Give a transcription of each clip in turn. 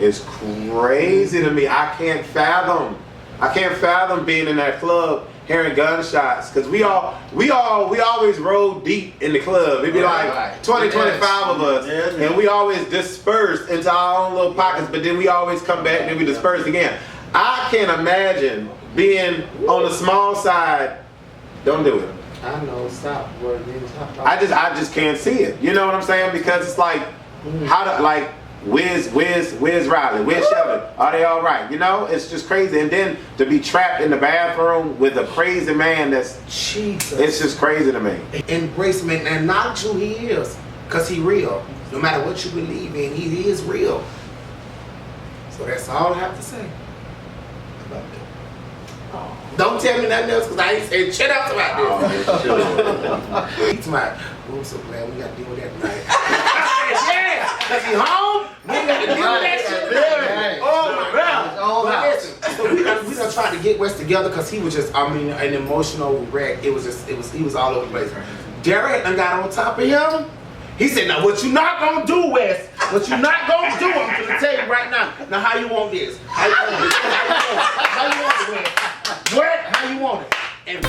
is crazy to me. I can't fathom being in that club hearing gunshots, because we always rode deep in the club. It'd be like 20, 25 of us, and we always dispersed into our own little pockets, but then we always come back and then we disperse again. I can't imagine being on the small side. Don't do it. I know, stop. I just can't see it. You know what I'm saying? Because it's like, where's Riley? Where's Sheldon? Are they all right? You know, it's just crazy. And then to be trapped in the bathroom with a crazy man, it's just crazy to me. Embrace him and acknowledge who he is, because he real. No matter what you believe in, he is real. So that's all I have to say about that. Oh. Don't tell me nothing else, because I ain't saying shit else about this. He's my, I'm so glad we got to deal with that tonight. Yeah, because he home, we got to deal with that shit. Oh my God. Listen, so we gonna try to get Wes together, because he was just, an emotional wreck. He was all over the place. Derek done got on top of him. He said, now what you not gonna do, Wes? What you not gonna do, I'm gonna tell you right now. Now how you want this? How you want it? How you want it, Wes? What? How you want it? And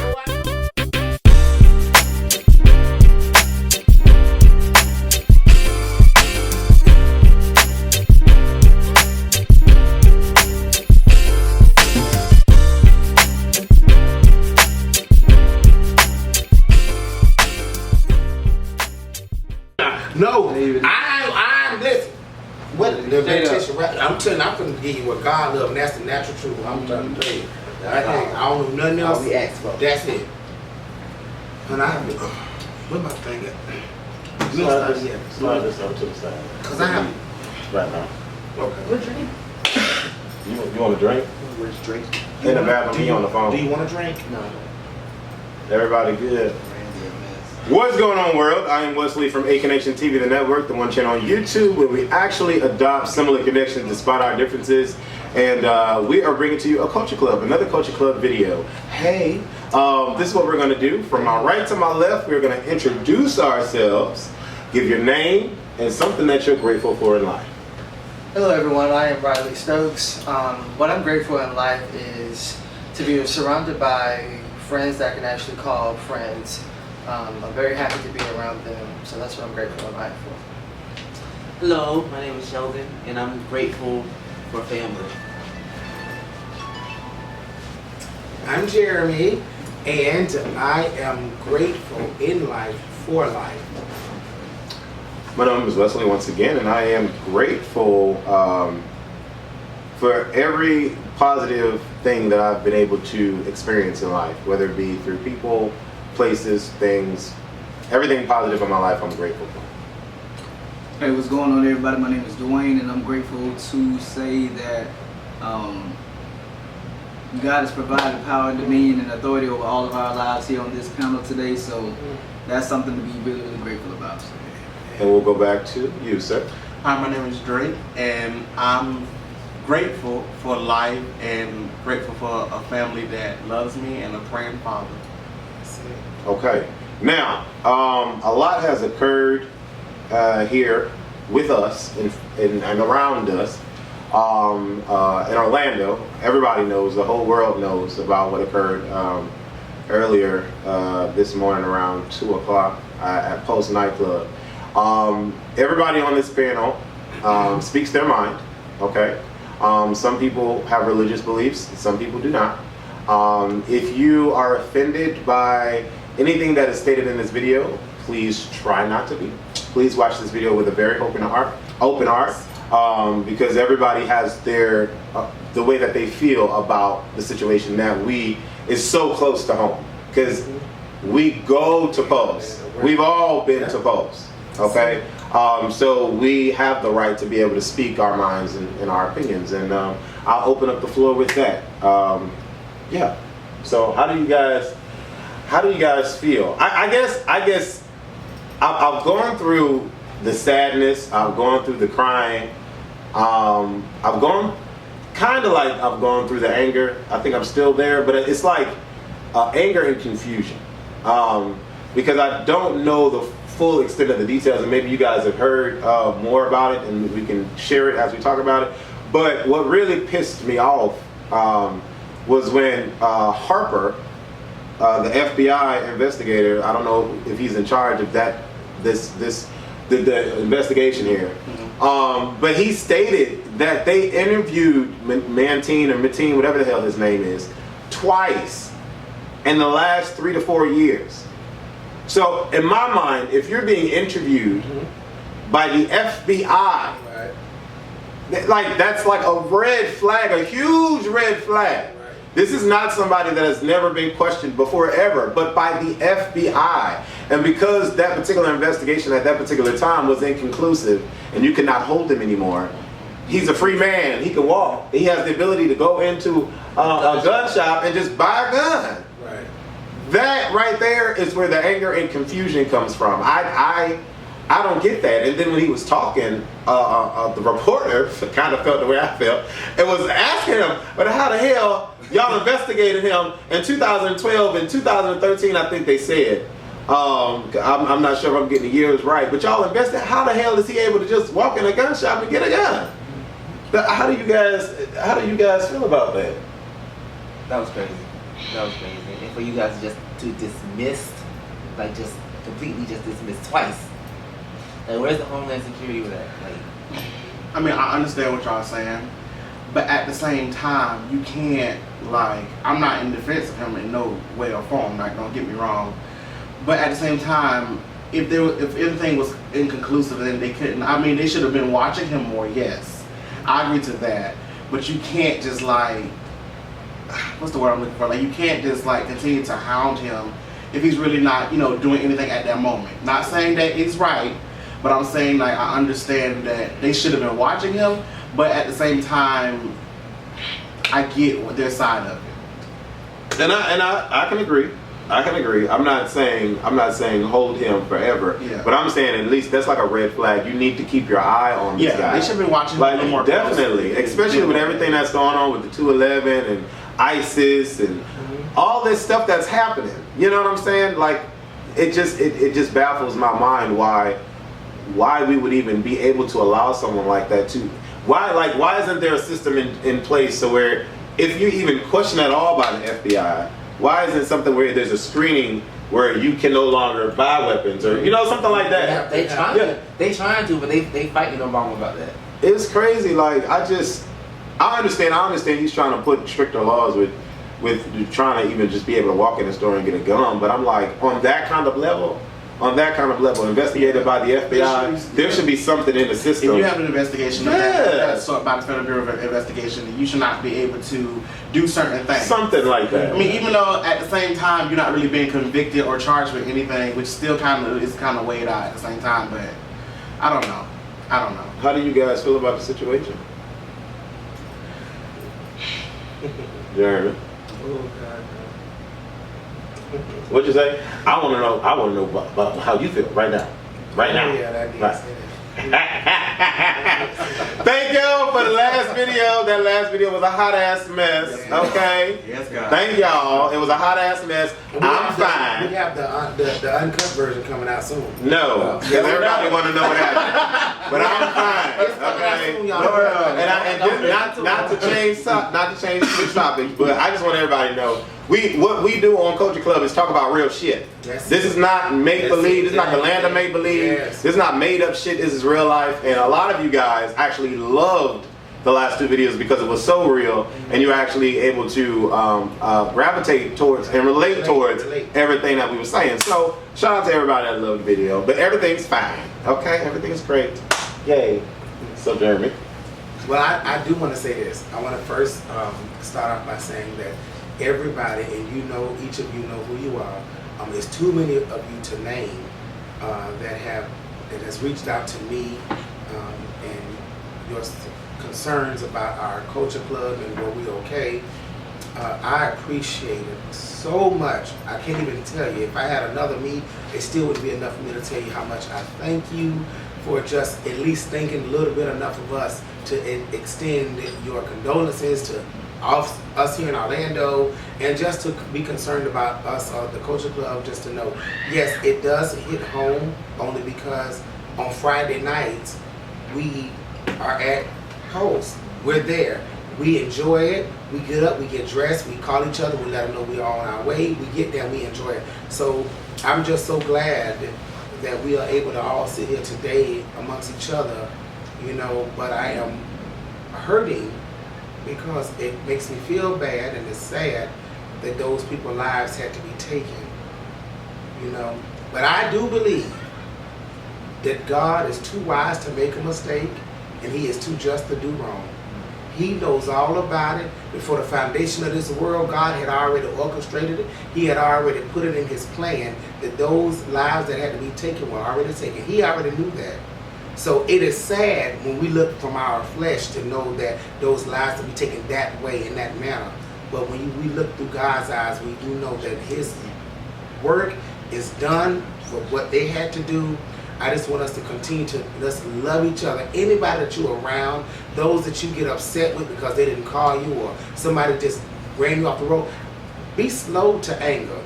no, I'm listen. What the meditation? I'm telling you, I'm gonna give you what God loves, and that's the natural truth. I'm trying to tell you. I don't know nothing else. We ask for. That's it. And I have where my thing at? Slide this up to the side. Cause I have right now. Okay. What drink? You want a drink? Where's drink? In the bathroom, he on the phone. Do you want a drink? No. Everybody good? What's going on, world? I am Wesley from A Connection TV, the network, the one channel on YouTube where we actually adopt similar connections despite our differences. And we are bringing to you a Culture Club, another Culture Club video. Hey, this is what we're going to do. From my right to my left, we're going to introduce ourselves, give your name, and something that you're grateful for in life. Hello everyone, I am Riley Stokes. What I'm grateful in life is to be surrounded by friends that I can actually call friends. I'm very happy to be around them, so that's what I'm grateful in life for. Hello, my name is Sheldon, and I'm grateful for family. I'm Jeremy, and I am grateful in life for life. My name is Wesley once again, and I am grateful for every positive thing that I've been able to experience in life, whether it be through people, places, things, everything positive in my life I'm grateful for. Hey, what's going on everybody? My name is Dwayne, and I'm grateful to say that God has provided power, dominion, and authority over all of our lives here on this panel today, so that's something to be really, really grateful about. And we'll go back to you, sir. Hi, my name is Drake, and I'm grateful for life and grateful for a family that loves me and a praying father. Okay. Now, a lot has occurred here with us and around us in Orlando. Everybody knows, the whole world knows about what occurred earlier this morning around 2 o'clock at Post nightclub. Everybody on this panel speaks their mind, okay? Some people have religious beliefs, some people do not. If you are offended by anything that is stated in this video, please try not to be. Please watch this video with a very open heart, because everybody has their the way that they feel about the situation that is so close to home. Because we go to Post. We've all been to Post, okay? So we have the right to be able to speak our minds and our opinions, and I'll open up the floor with that. Yeah. So how do you guys feel? I guess I've gone through the sadness. I've gone through the crying. I've gone through the anger. I think I'm still there, but it's like anger and confusion, because I don't know the full extent of the details, and maybe you guys have heard more about it, and we can share it as we talk about it. But what really pissed me off was when Harper, the FBI investigator, I don't know if he's in charge of the investigation here, but he stated that they interviewed Mateen, whatever the hell his name is, twice in the last 3 to 4 years. So in my mind, if you're being interviewed by the FBI, like that's like a red flag, a huge red flag. This is not somebody that has never been questioned before ever, but by the FBI. And because that particular investigation at that particular time was inconclusive and you cannot hold him anymore, he's a free man. He can walk. He has the ability to go into a gun shop and just buy a gun. Right. That right there is where the anger and confusion comes from. I don't get that. And then when he was talking, the reporter kind of felt the way I felt and was asking him, but how the hell y'all investigated him in 2012 and 2013, I think they said. I'm not sure if I'm getting the years right, but y'all invested. How the hell is he able to just walk in a gun shop and get a gun? How do you guys feel about that? That was crazy. That was crazy. And for you guys just to dismiss, like just completely just dismiss twice. Like, where's the Homeland Security with that? Like, I mean, I understand what y'all are saying, but at the same time, you can't, like, I'm not in defense of him in no way or form, like, don't get me wrong, but at the same time, if anything was inconclusive, then they couldn't, I mean, they should have been watching him more, yes. I agree to that, but you can't just, like, what's the word I'm looking for? Like, you can't just, like, continue to hound him if he's really not, you know, doing anything at that moment. Not saying that it's right, but I'm saying, like, I understand that they should have been watching him, but at the same time, I get what their side of it. And I can agree. I can agree. I'm not saying hold him forever, but I'm saying at least that's like a red flag. You need to keep your eye on this guy. They should have been watching him like, a little more definitely, closely. especially with everything that's going on with the 211 and ISIS and all this stuff that's happening. You know what I'm saying? Like, it just baffles my mind why we would even be able to allow someone like that to, why isn't there a system in place so where if you even question at all by the FBI, why isn't something where there's a screening where you can no longer buy weapons or, you know, something like that? they trying to, but they fighting Obama about that. It's crazy. Like, I understand he's trying to put stricter laws with trying to even just be able to walk in the store and get a gun, but I'm like, on that kind of level, investigated by the FBI, there should be something in the system. If you have an investigation of that sort by the Federal Bureau of Investigation, you should not be able to do certain things. Something like that. I mean, even though at the same time you're not really being convicted or charged with anything, which still kind of weighed out at the same time. But I don't know. How do you guys feel about the situation? Jeremy, Oh God. what'd you say? I want to know about how you feel right now. Right now. Yeah, that did Right. say that. Thank y'all for the last video. That last video was a hot ass mess. Okay. Yes, God. Thank y'all. It was a hot ass mess. I'm fine. We have the uncut version coming out soon. No, because everybody want to know what happened. But I'm fine. It's coming out Okay. soon, y'all. And not to change switch topics, but I just want everybody to know what we do on Culture Club is talk about real shit. That's This is not make believe. This is not the land of make believe. Yes. This is not made up shit. This is real life. And a lot of you guys actually loved the last two videos because it was so real, and you were actually able to gravitate towards and relate towards everything that we were saying. So shout out to everybody that loved the video. But everything's fine. Okay, everything's great. Yay. So Jeremy. Well, I do want to say this. I want to first start off by saying that everybody, and you know, each of you know who you are. There's too many of you to name that has reached out to me and your concerns about our culture club and were we okay. I appreciate it so much. I can't even tell you. If I had another me, it still would be enough for me to tell you how much I thank you for just at least thinking a little bit enough of us to extend your condolences to us here in Orlando, and just to be concerned about us, the Culture Club, just to know, yes, it does hit home only because on Friday nights we are at host. we're there. We enjoy it. We get up, we get dressed, we call each other, we let them know we're on our way. We get there, we enjoy it. So I'm just so glad that we are able to all sit here today amongst each other, you know, but I am hurting because it makes me feel bad and it's sad that those people's lives had to be taken, you know. But I do believe that God is too wise to make a mistake and he is too just to do wrong. He knows all about it. Before the foundation of this world, God had already orchestrated it. He had already put it in his plan that those lives that had to be taken were already taken. He already knew that. So it is sad when we look from our flesh to know that those lives to be taken that way, in that manner. But when we look through God's eyes, we do know that his work is done for what they had to do. I just want us to continue to let's love each other. Anybody that you're around, those that you get upset with because they didn't call you or somebody just ran you off the road, be slow to anger.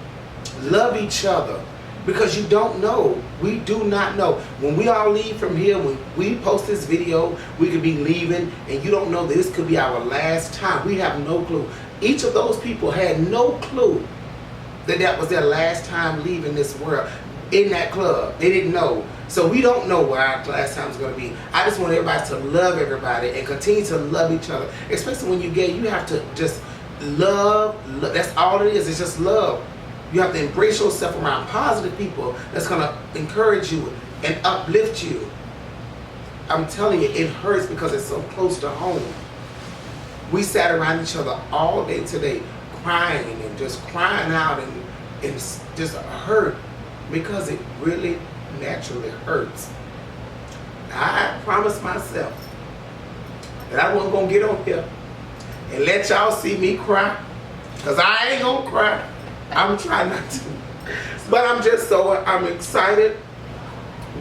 Love each other because you don't know. We do not know. When we all leave from here, when we post this video, we could be leaving and you don't know that this could be our last time. We have no clue. Each of those people had no clue that that was their last time leaving this world in that club. They didn't know. So we don't know where our last time is going to be. I just want everybody to love everybody and continue to love each other. Especially when you're gay, you have to just love. That's all it is. It's just love. You have to embrace yourself around positive people that's going to encourage you and uplift you. I'm telling you, it hurts because it's so close to home. We sat around each other all day today crying and just crying out and just hurt because it really naturally hurts. I promised myself that I wasn't going to get on here and let y'all see me cry because I ain't going to cry. I'm trying not to. But I'm excited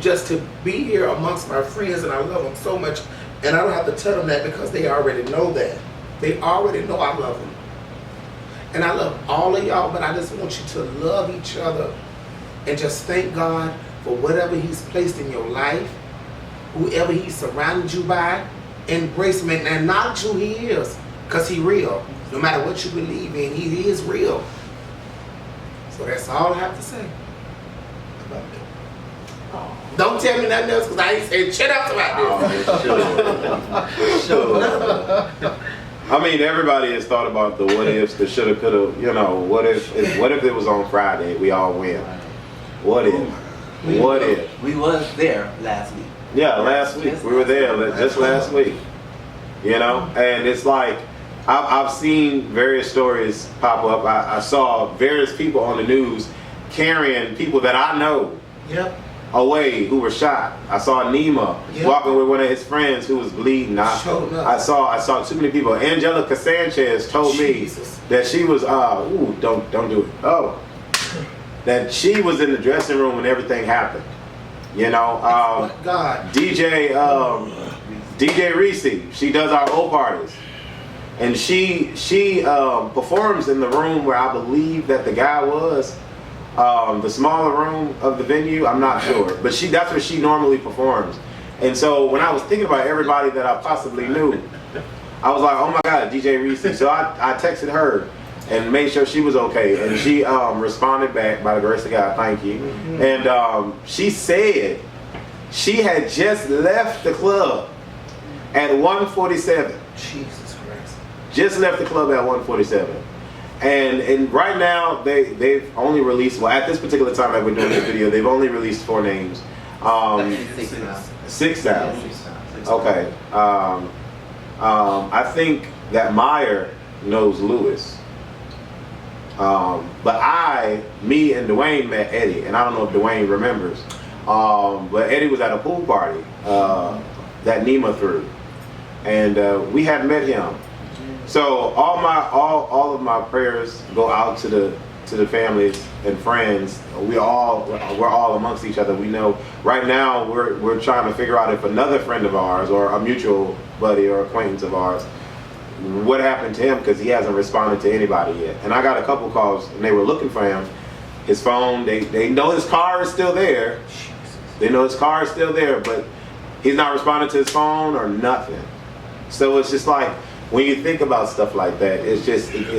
just to be here amongst my friends and I love them so much and I don't have to tell them that because they already know that. They already know I love them. And I love all of y'all, but I just want you to love each other and just thank God for whatever he's placed in your life, whoever he's surrounded you by, embrace him and acknowledge who he is, because he's real. No matter what you believe in, he is real. So that's all I have to say about that. Don't tell me nothing else, because I ain't saying shit else about this. Sure. I mean, everybody has thought about the what ifs, the shoulda, coulda, you know, what if it was on Friday, we all win? What if? What if? We was there last week. Yeah, last week. We were there just last week. You know? And it's like, I've seen various stories pop up. I saw various people on the news carrying people that I know away who were shot. I saw Nima walking with one of his friends who was bleeding. I saw too many people. Angelica Sanchez told me that she was, don't do it. Oh. That she was in the dressing room when everything happened. You know, DJ Reese, she does our old parties. And she performs in the room where I believe that the guy was, the smaller room of the venue, I'm not sure. But that's where she normally performs. And so when I was thinking about everybody that I possibly knew, I was like, oh my God, DJ Reese. So I texted her and made sure she was okay. And she responded back, by the grace of God, thank you. And she said she had just left the club at 1:47. Jesus Christ. Just left the club at 1:47. And right now, they've only released, well, at this particular time that we're doing this video, they've only released 4 names. 6 now. Okay. I think that Meyer knows Lewis. But me and Dwayne met Eddie, and I don't know if Dwayne remembers. But Eddie was at a pool party that Nima threw, and we had met him. So all of my prayers go out to the families and friends. We're all amongst each other. We know right now we're trying to figure out if another friend of ours or a mutual buddy or acquaintance of ours, what happened to him, because he hasn't responded to anybody yet. And I got a couple calls and they were looking for him. His phone, they know his car is still there. They know his car is still there, but he's not responding to his phone or nothing. So it's just like when you think about stuff like that, it's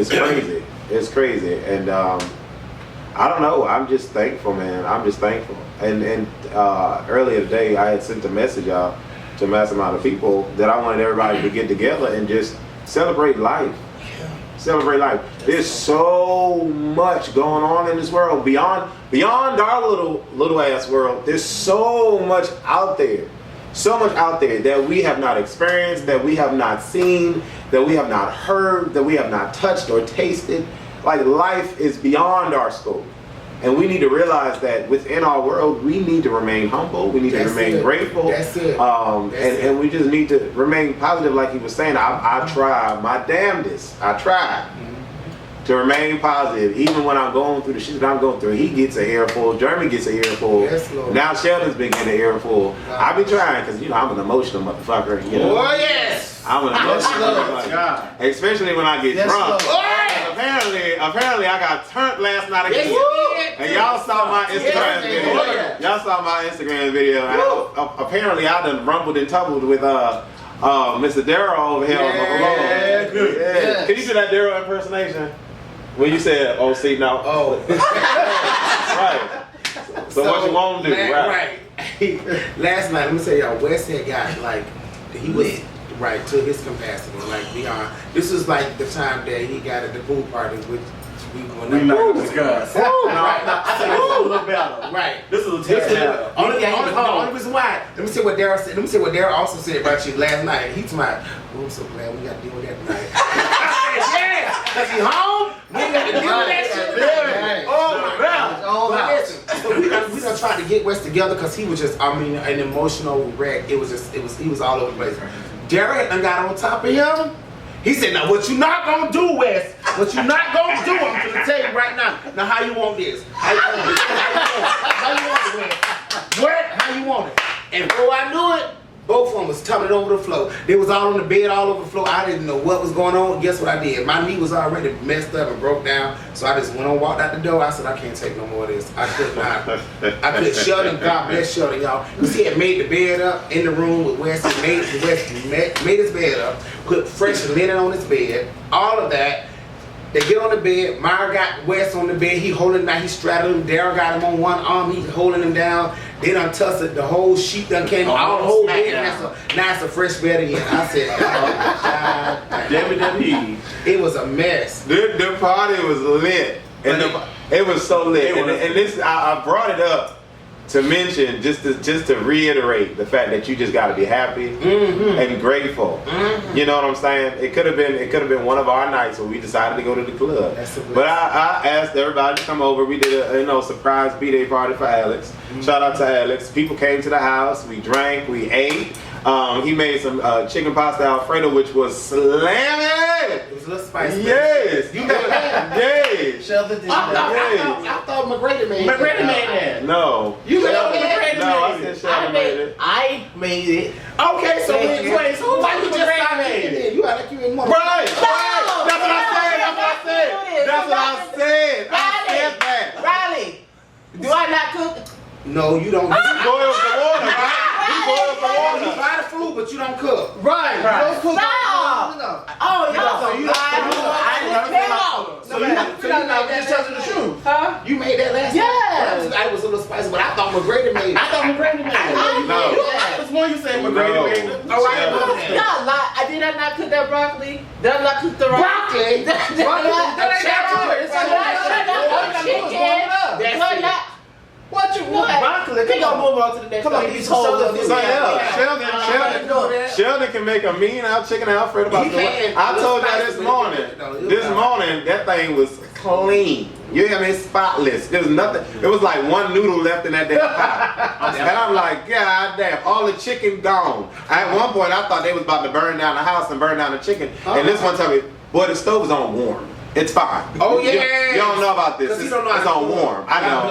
crazy. It's crazy, and I don't know. I'm just thankful, man. I'm just thankful. And earlier today, I had sent a message out to a mass amount of people that I wanted everybody to get together and just celebrate life. Celebrate life. There's so much going on in this world beyond our little ass world. There's so much out there. So much out there that we have not experienced, that we have not seen, that we have not heard, that we have not touched or tasted. Like, life is beyond our scope. And we need to realize that within our world, we need to remain humble. We need to remain grateful. That's it. And we just need to remain positive, like he was saying. I try my damnedest. I try to remain positive, even when I'm going through the shit that I'm going through. He gets an earful. Jeremy gets an earful. Yes, Lord. Now Sheldon's been getting an earful. I be trying, because I'm an emotional motherfucker. You know? Oh yes. I'm an emotional motherfucker. God. Especially when I get drunk. Lord. Apparently I got turned last night again. Yes, And y'all saw my Instagram video. Y'all saw my Instagram video. Apparently I done rumbled and tumbled with Mr. Darryl over here on the Yeah, good. Yeah. Can you do that Darryl impersonation? When you said, "Oh, see now." Oh. Right. So what you want to do? Right. Last night, let me tell y'all, Wes had got like he was right to his capacity, like beyond. This was like the time that he got at the pool party, which we were We not gonna discuss. Right. I think this is a little better. Right. This is a terrible. Only reason why. Let me see what Darryl said. Let me see what Darryl also said about you last night. He told me, "Oh, I'm so glad we got to deal with that tonight." Yes, because he home. We got to deal with that shit tonight. Oh my God. All But out. listen, so we gonna try to get Wes together because he was just, an emotional wreck. It was he was all over the place. Darryl done got on top of him. He said, "Now what you not gonna do, Wes? What you not gonna do? I'm gonna tell you right now. Now how you want this? How you want it? How you want it, Wes? What? How you want it?" And before I knew it, both of them was tumbling over the floor. They was all on the bed, all over the floor. I didn't know what was going on. Guess what I did? My knee was already messed up and broke down. So I just went on, walked out the door. I said, I can't take no more of this. I could not. I could. Sheldon, God bless Sheldon, y'all. Because he had made the bed up in the room with Wes. He made his bed up, put fresh linen on his bed, all of that. They get on the bed. Myra got Wes on the bed. He holding him down. He straddled him. Darryl got him on one arm. He holding him down. They done tussled. The whole sheet done came out. All the whole bed. Now it's a fresh bed again. I said, oh, WWE. it was a mess. The party was lit. And it was so lit. And this, I brought it up to mention, just to reiterate the fact that you just got to be happy and grateful. You know what I'm saying? It could have been one of our nights where we decided to go to the club. But I asked everybody to come over. We did a surprise B-Day party for Alex. Shout out to Alex. People came to the house. We drank. We ate. He made some chicken pasta Alfredo, which was slamming. It was a little spicy. Yes. You got yes. Sheldon did that. I thought McGrady made that. No. You made it. No, I said Sheldon made it. I made it. Okay, so Thank you. wait, so why you just McGrady not made making it? it? You act like you in one. Right. That's what I said. That's what I said. I said that. Riley, do I not cook? No, you don't. You boil the water, right? You boil the You water. buy the food, but you don't cook. Right. You don't cook. Stop. Oh, y'all so So you just telling the truth. Huh? You made that last Yes. night. I was a little spicy, but I thought McGrady made it. I thought McGrady made it. No. This one you said McGrady made it. Oh, I know that. Y'all lie. Did I not cook that broccoli? Did I not cook the Broccoli? Did I not? What you want? Broccoli. We gonna move on to the next one. These hoes up this. So yeah, Sheldon can make a mean chicken Alfredo pasta. I told y'all this morning that thing was clean. You hear me? Spotless. There was nothing. It was like one noodle left in that damn pot. And I'm like, God damn, all the chicken gone. At one point, I thought they was about to burn down the house and burn down the chicken. And this one told me, boy, the stove is on warm. It's fine. Oh yeah. You don't know about this. It's on warm. I know.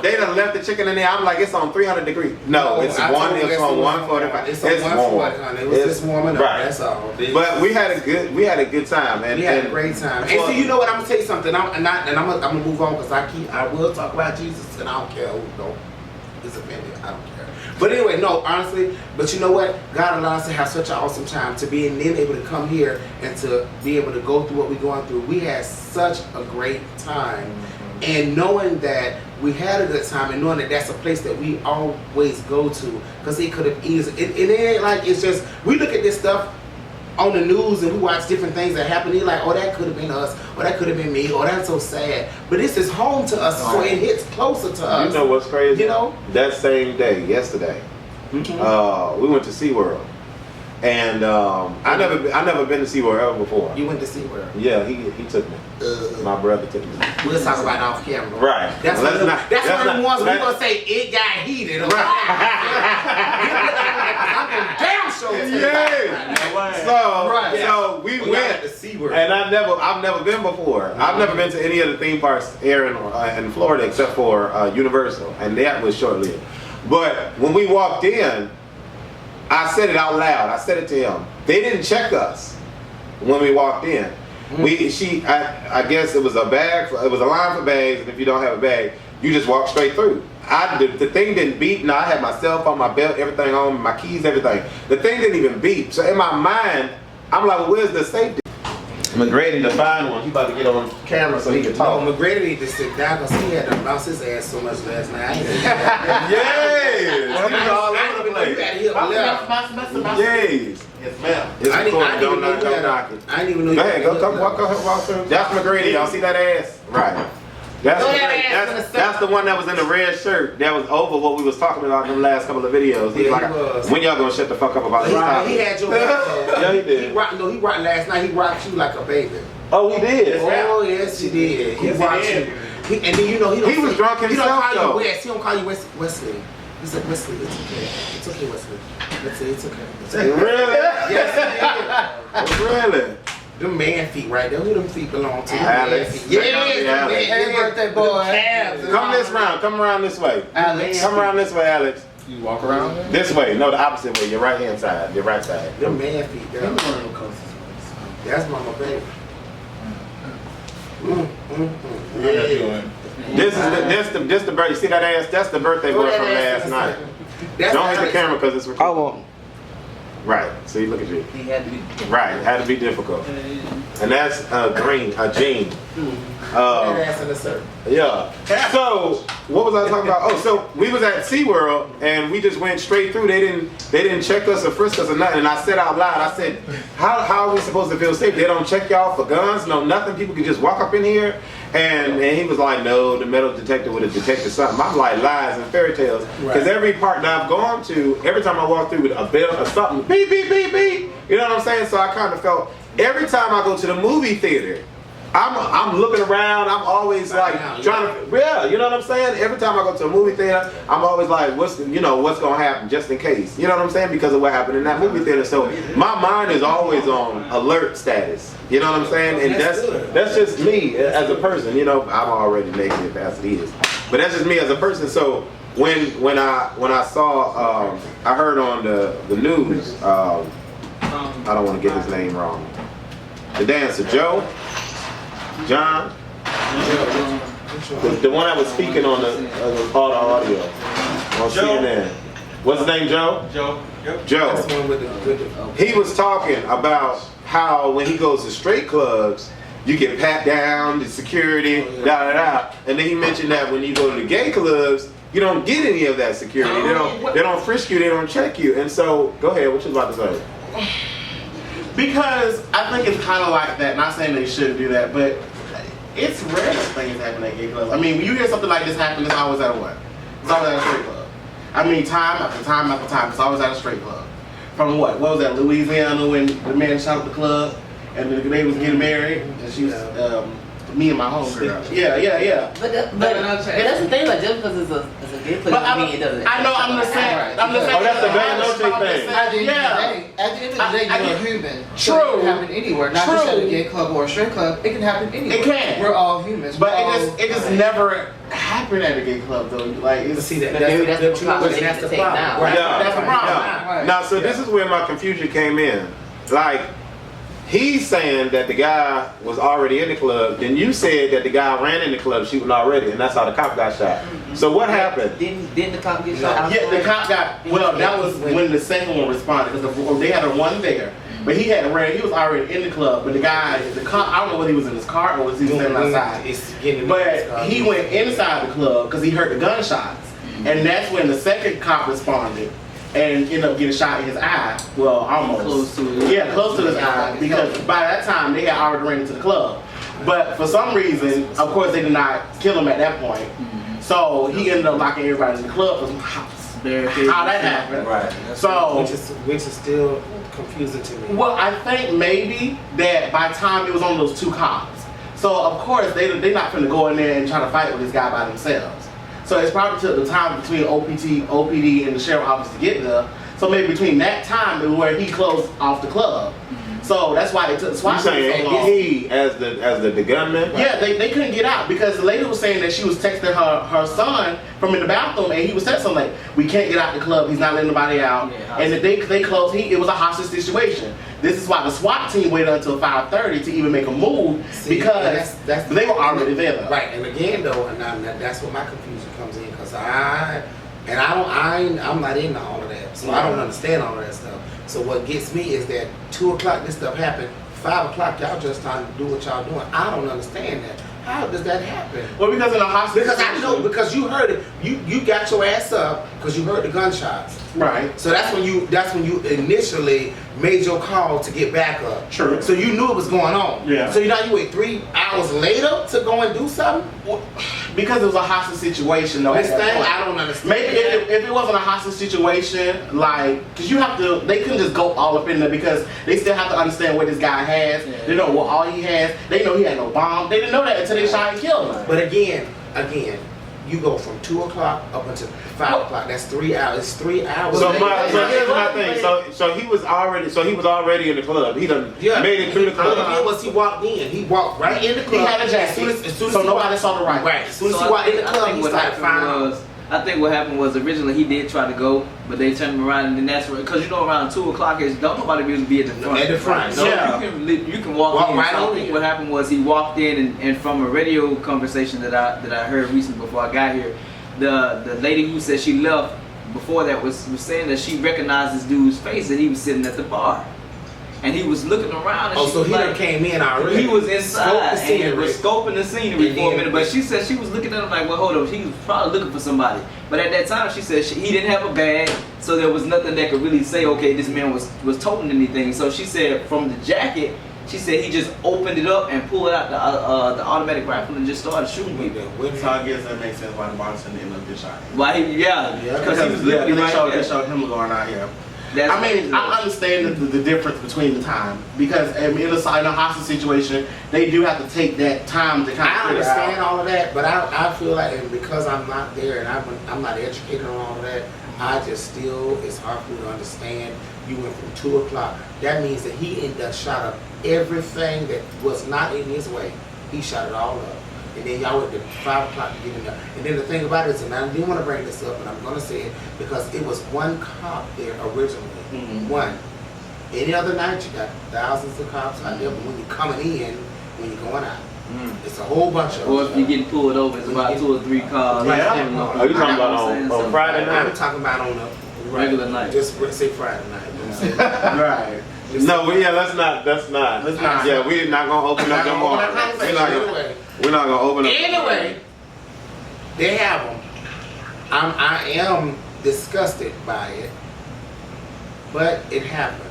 They done left the chicken in there. I'm like, it's on 300 degrees. No, it's on 145. It's warm. It was just warming up. Right. That's all. But we had a good time, man. We had a great time. And so you know what? I'm gonna tell you something. I'm gonna move on because I will talk about Jesus and I don't care who is offended. I don't care. But anyway, no, honestly, but you know what? God allowed us to have such an awesome time to be and then able to come here and to be able to go through what we're going through. We had such a great time. And knowing that we had a good time and knowing that that's a place that we always go to, because it could have easily, it ain't like it's just, we look at this stuff on the news and we watch different things that happen. You're like, oh, that could have been us, or that could have been me, or that's so sad. But this is home to us, so it hits closer to us. You know what's crazy? You know? That same day, yesterday, we went to SeaWorld. And I never been to SeaWorld ever before. You went to SeaWorld. Yeah, he took me. My brother took me. We'll talk about it off camera. Right. That's Well, one of the ones we're let's- gonna say it got heated. Okay? I'm gonna damn sure. Yeah. So we went to SeaWorld. and I've never been before. I've never been to any of the theme parks here in Florida except for Universal, and that was short-lived. But when we walked in, I said it out loud. I said it to him. They didn't check us when we walked in. I guess it was a bag. It was a line for bags, and if you don't have a bag, you just walk straight through. The thing didn't beep. Now I had my cell phone, my belt, everything on, my keys, everything. The thing didn't even beep. So in my mind, I'm like, well, where's the safety? McGrady to find one. He about to get on camera so he can talk. No, McGrady need to sit down because he had to bounce his ass so much last night. Yes. He was all over the place. Yes. Yes, ma'am. It's I didn't recorded. even know you Don't had knock it. I didn't even know Go you ahead, had go walk through. That's McGrady. Y'all see that ass? Right. That's Throw the, that ass in the that's the one that was in the red shirt. That was over what we was talking about in the last couple of videos. He Yeah, was he was. like, when y'all gonna shut the fuck up about this He topic? had your back. Yeah, he did. He rocked last night. He rocked you like a baby. Oh, he did. Oh yes, he did. He Yes, he rocked did. you. And then you know he don't. He was drunk He himself, don't call though. you Wes. He don't call you Wesley. He said Wesley. It's okay. It's okay, Wesley. It's okay. It's okay. Really? Yes, he did. Really? Them man feet right there. Who them feet belong to? Alex. Man feet. Yes, Alex. Hey, birthday boy. Come this round. Come around this way. Alex. Come around this way, Alex. You walk around there? This way. No, the opposite way. Your right hand side. Your right side. Them man feet. There. That's mama baby. This is the birthday. See that ass? That's the birthday boy from last night. Don't hit the camera because it's recorded. I won't. Right. See, look at you. He had to be. Right. Had to be difficult. And that's Gene. Ass in the circle. Yeah. So what was I talking about? Oh, so we was at SeaWorld and we just went straight through. They didn't check us or frisk us or nothing. And I said out loud, I said, how are we supposed to feel safe? They don't check y'all for guns, no nothing. People can just walk up in here. And he was like, no, the metal detector would have detected something. I'm like, lies and fairy tales. Because every park that I've gone to, every time I walk through with a bell or something, beep, beep, beep, beep. You know what I'm saying? So I kind of felt, every time I go to the movie theater, I'm looking around. I'm always like trying to, yeah, you know what I'm saying? Every time I go to a movie theater, I'm always like, what's gonna happen just in case? You know what I'm saying? Because of what happened in that movie theater. So my mind is always on alert status. You know what I'm saying? And that's just me as a person. You know, I'm already negative as it is, but that's just me as a person. So when I saw, I heard on the news, I don't want to get his name wrong. The dancer John, the one that was speaking on the audio on CNN. What's his name, Joe? Joe. Yep. Joe. That's the one with the He was talking about how when he goes to straight clubs, you get pat down, the security, da da da. And then he mentioned that when you go to the gay clubs, you don't get any of that security. They don't frisk you, they don't check you. And so, go ahead, what you about to say? Because I think it's kind of like that. Not saying they shouldn't do that, but it's rare that things happen at gay clubs. I mean, when you hear something like this happen, it's always at what? It's always at a straight club. I mean, time after time after time, it's always at a straight club. From what? What was that? Louisiana, when the man shot up the club and the lady was getting married, and she was me and my homegirl. Yeah. But that's the thing. Like just because it's a gay place, I mean it doesn't. I know. I'm just saying. I'm just saying. Oh, that's the Bella Noche thing. At the end of the day, you're a human. So it can happen anywhere. Not just at a gay club or a straight club. It can happen anywhere. It can. We're all humans. But it just never happened at a gay club though. Like it's see that. But maybe that's the problem they That's need the to take problem. down. That's the problem. Right. Now, so this is where my confusion came in. Like, He's saying that the guy was already in the club. Then you said that the guy ran in the club shooting already, and that's how the cop got shot. So what happened? Didn't the cop get shot? Yeah, the cop got. Well, that was when the second one responded because they had a one there, but he had ran. He was already in the club, but the cop. I don't know whether he was in his car or was he standing outside. But he went inside the club because he heard the gunshots, and that's when the second cop responded. And ended up getting shot in his eye. Well, almost. Close to it. Yeah, close to his eye. Because by that time, they had already ran into the club. But for some reason, of course, they did not kill him at that point. So he ended up locking everybody in the club for some house. How that happened. Right. So, which is still confusing to me. well, I think maybe that by the time it was on those two cops. So, of course, they're not going to go in there and try to fight with this guy by themselves. So it's probably took the time between OPD and the sheriff's office to get there. So maybe between that time and where he closed off the club. So that's why they took the SWAT You team so saying long. he as the gunman? Yeah, they couldn't get out because the lady was saying that she was texting her son from in the bathroom, and he was texting like, "We can't get out the club. He's not letting nobody out." Yeah, and that they closed. It was a hostage situation. This is why the SWAT team waited until 5:30 to even make a move because that's they were already there. Though. Right, and again though, that's where my confusion comes in because I'm not into all of that, so I don't understand all of that stuff. So what gets me is that 2 o'clock this stuff happened, 5 o'clock y'all just trying to do what y'all doing. I don't understand that. How does that happen? Well, because in a hostage Because I situation, know, because you heard it, you got your ass up because you heard the gunshots. right? So that's when you initially made your call to get back up. True. So you knew it was going on. Yeah. So you wait 3 hours later to go and do something? Because it was a hostage situation, though. at This that thing, point. I don't understand. Maybe if it wasn't a hostage situation, like, because they couldn't just go all up in there because they still have to understand what this guy has. Yeah. They know what all he has. They know he had no bomb. They didn't know that until they shot and killed him. But again, you go from 2 o'clock up until 5 o'clock. That's 3 hours. It's 3 hours. So here's my thing. So he was already in the club. He done made it through the All he club. did was he walked in. He walked right in the club. He had a jacket, As soon as so he nobody walked- saw the rifle. Right. As soon as So he walked in the I club, think he what started happened firing. was, I think what happened was originally he did try to go, but they turned him around, and then that's where, because around 2 o'clock is don't nobody really be at the front. At the front, So yeah. you can walk in. right So I on think in. what happened was he walked in, and from a radio conversation that I heard recently before I got here, the lady who said she left before that was saying that she recognized this dude's face, that he was sitting at the bar. And he was looking around, and Oh, she so was he like, done came in already. he was inside Scoped the and scenery. was scoping the scenery And for a then- minute. But she said she was looking at him like, well, hold up. He was probably looking for somebody. But at that time, she said he didn't have a bag, so there was nothing that could really say, okay, this man was toting anything. So she said from the jacket, she said he just opened it up and pulled out the automatic rifle and just started shooting people. So I guess that makes sense why the bartender ended up getting shot. Why? Yeah, Because he was literally they right showed, there. they showed him going out here. That's I mean, crazy. I understand the difference between the time because in a hostage situation, they do have to take that time to kind of I figure understand out. all of that, but I feel like, and because I'm not there and I'm not educated on all of that, it's hard for me to understand. You went from 2 o'clock. That means that he ended up shot up everything that was not in his way. He shot it all up. And then y'all went to 5 o'clock to get in there. And then the thing about it is, and I didn't want to bring this up, but I'm going to say it because it was one cop there originally. Mhm. One. Any other night, you got thousands of cops out there, but when you're coming in, when you're going out, it's a whole bunch of Or them. if you're getting pulled over, it's about 2 or 3 cars. Yeah. Are you talking about on Friday I'm night? talking about on a Regular night. Just say Friday night. Don't say- Right. just No, say- let's not. Let's not. Yeah, we're not gonna open up them more. Anyway, We're not gonna open up. anyway, they have them. I am disgusted by it, but it happened,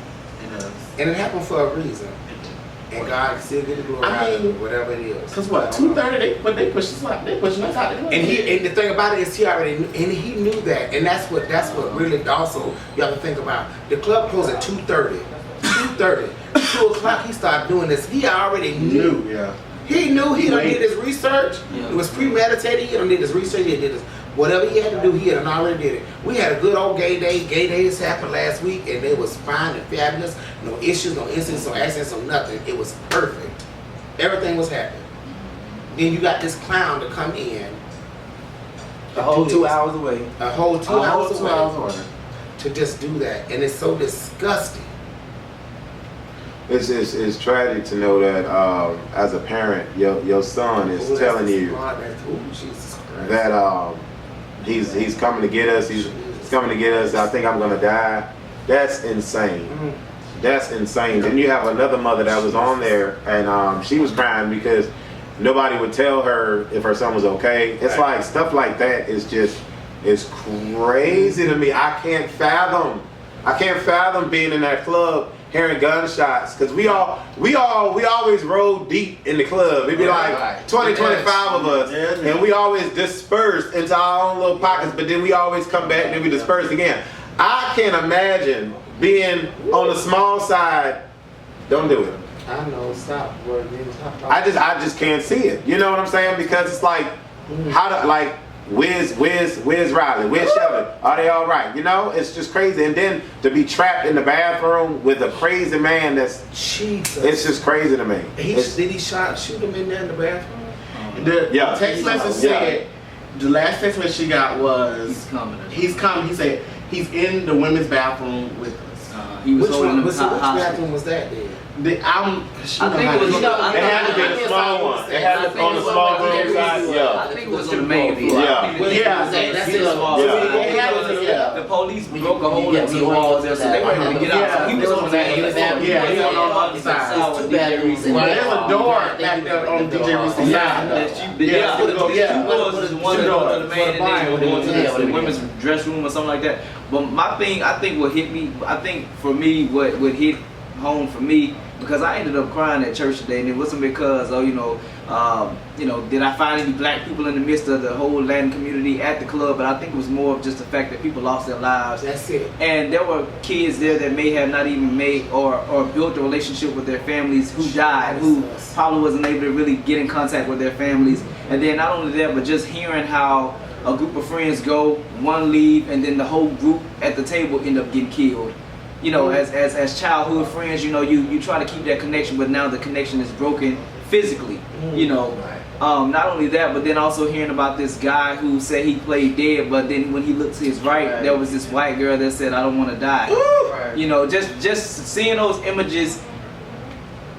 and it happened for a reason. And God still get the glory out of it, whatever it is. Cause what? 2:30 they pushing us out the club. And the thing about it is he already knew, and he knew that, and that's what really also you have to think about. The club closed at 2:30. 2:30. 2 o'clock he started doing this. He already knew. Yeah. He knew he done did his research. Yeah. It was premeditated. He done did his research. He did his whatever he had to do. He had already did it. We had a good old gay day. Gay days happened last week, and it was fine and fabulous. No issues, no incidents, no accidents, no nothing. It was perfect. Everything was happening. Then you got this clown to come in. A whole 2 hours away. A whole 2 hours away away. to just do that, and it's so disgusting. it's tragic to know that as a parent, your son is telling you that he's coming to get us. He's coming to get us. I think I'm gonna die. That's insane. That's insane. Then you have another mother that was on there, and she was crying because nobody would tell her if her son was okay. It's like stuff like that is just, it's crazy to me. I can't fathom being in that club hearing gunshots, because we always rode deep in the club. It'd be like 20, 25 of us, and we always dispersed into our own little pockets, but then we always come back and then we disperse again. I can't imagine being on the small side. Don't do it. I know, stop. I just can't see it. You know what I'm saying? Because it's like, where's Riley? Where's Sheldon? Are they all right? You know, it's just crazy. And then to be trapped in the bathroom with a crazy man, it's just crazy to me. Did he shoot him in there in the bathroom? The text message said, the last text message she got was, he's coming. He said, he's in the women's bathroom with us. He was Which holding which him hostage. bathroom was that then? I think it was. It had to be the small one. It had to be on the small room side. I think it was on the main floor. The police broke a hole into the walls there, so they were able to get out. So he was on the main floor. He was on the other side. There's a door back there on DJ Reese's side. The two doors is one that goes to the main and then going to the women's dress room or something like that. But my thing, I think what hit me, I think for me, what hit home for me, because I ended up crying at church today, and it wasn't because, did I find any black people in the midst of the whole Latin community at the club? But I think it was more of just the fact that people lost their lives. That's it. And there were kids there that may have not even made or built a relationship with their families who died, who probably wasn't able to really get in contact with their families. And then not only that, but just hearing how a group of friends go, one leave, and then the whole group at the table end up getting killed. You know, as childhood friends, you know, you try to keep that connection, but now the connection is broken physically. You know, not only that, but then also hearing about this guy who said he played dead, but then when he looked to his right, there was this white girl that said, "I don't want to die." You know, just seeing those images.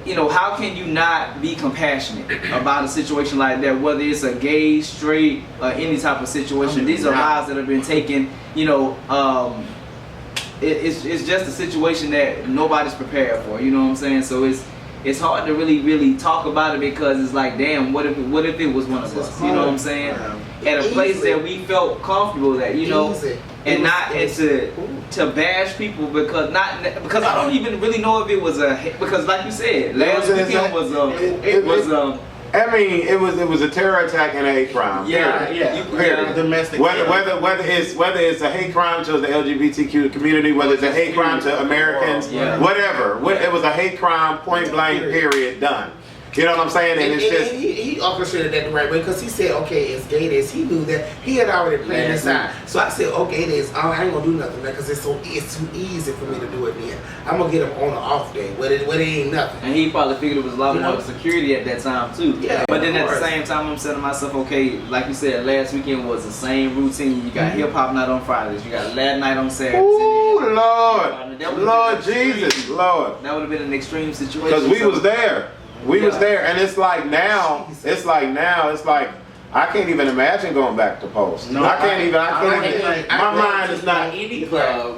You know, how can you not be compassionate about a situation like that, whether it's a gay, straight, any type of situation? These are lives that have been taken. You know, it's just a situation that nobody's prepared for. You know what I'm saying? So it's hard to really talk about it, because it's like, damn, what if it was one of us? You know what I'm saying? At a place that we felt comfortable at, you know, and not to bash people because I don't even really know if it was because like you said, last weekend was it was a terror attack and a hate crime. Domestic. Whether it's a hate crime to the LGBTQ community, whether it's a hate crime to Americans, whatever. It was a hate crime, point blank, period, done. You know what I'm saying? And it's just he orchestrated that the right way, because he said, okay, it's gay this. He knew that. He had already planned this out. So I said, okay, it is. I ain't gonna do nothing because it's too easy for me to do it then. I'm gonna get him on an off day where it ain't nothing. And he probably figured it was a lot more security at that time too. Yeah. But then at the same time, I'm saying to myself, okay, like you said, last weekend was the same routine. You got hip hop night on Fridays. You got Latin night on Saturdays. Ooh, Lord Jesus, Lord. That would have been an extreme situation. Because we was there. We was there, and it's like now, I can't even imagine going back to Post. No, I can't even. My mind is not. Any club,